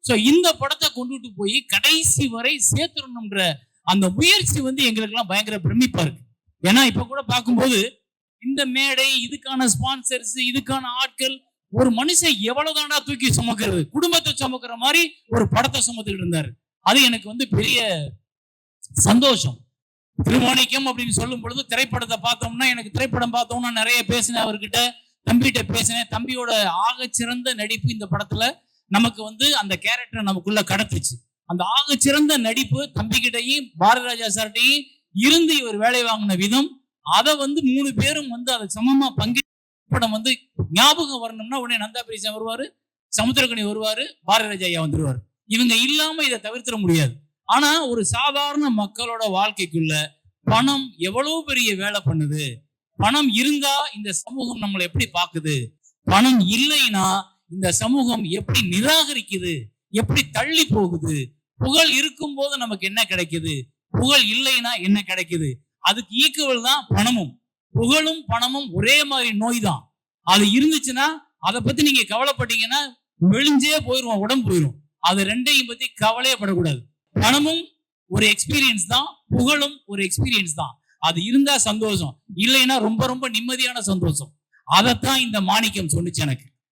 So இந்த படத்தை கொண்டுட்டு போய் கடைசி வரை சேர்த்துடணும்ன்ற அந்த முயற்சி வந்து எங்களுக்கு எல்லாம் பயங்கர பிரமிப்பா இருக்கு. ஏன்னா இப்ப கூட பார்க்கும்போது இந்த மேடை, இதுக்கான ஸ்பான்சர்ஸ், இதுக்கான ஆட்கள், ஒரு மனுஷன் எவ்வளவுதானா தூக்கி சுமக்கிறது, குடும்பத்தை சுமக்கிற மாதிரி ஒரு படத்தை சுமத்துக்கிட்டு இருந்தாரு. அது எனக்கு வந்து பெரிய சந்தோஷம். திருமாணிக்கம் அப்படின்னு சொல்லும் பொழுது திரைப்படத்தை பார்த்தோம்னா, எனக்கு திரைப்படம் பார்த்தோம்னா நிறைய பேசினேன் அவர்கிட்ட, தம்பிகிட்ட பேசினேன். தம்பியோட ஆக சிறந்த நடிப்பு இந்த படத்துல நமக்கு வந்து அந்த கேரக்டர் நமக்குள்ள கடத்துச்சு. அந்த ஆக சிறந்த நடிப்பு தம்பிக்கிட்டையும் பாரதிராஜா சார்ட்டையும் இருந்து இவர் வேலை வாங்கின விதம், அதை வந்து 3 பேரும் வந்து அதை சமமா படம் வந்து ஞாபகம் வரணும்னா உடனே நந்தா பிரிசன் வருவாரு, சமுத்திரக்கனி வருவாரு, பாரதிராஜா ஐயா வந்துருவாரு. இவங்க இல்லாம இதை தவிர்த்திட முடியாது. ஆனா ஒரு சாதாரண மக்களோட வாழ்க்கைக்குள்ள பணம் எவ்வளவு பெரிய வேலை பண்ணுது. பணம் இருந்தா இந்த சமூகம் நம்மளை எப்படி பாக்குது, பணம் இல்லைன்னா இந்த சமூகம் எப்படி நிராகரிக்குது, எப்படி தள்ளி போகுது. புகழ் இருக்கும் போது நமக்கு என்ன கிடைக்குது, புகழ் இல்லைன்னா என்ன கிடைக்குது. அதுக்கு ஈக்குவல் தான் பணமும். புகழும் பணமும் ஒரே மாதிரி நோய் தான். அது இருந்துச்சுன்னா அதை பத்தி நீங்க கவலைப்பட்டீங்கன்னா மெலிஞ்சே போயிரும், உடம்பு போயிரும். அது ரெண்டையும் பத்தி கவலையப்படக்கூடாது. பணமும் ஒரு எக்ஸ்பீரியன்ஸ் தான், புகழும் ஒரு எக்ஸ்பீரியன்ஸ் தான். அது இருந்தா சந்தோஷம், இல்லைன்னா ரொம்ப ரொம்ப நிம்மதியான சந்தோஷம். அதைத்தான் இந்த மாணிக்கம் சொன்னிச்சு எனக்கு.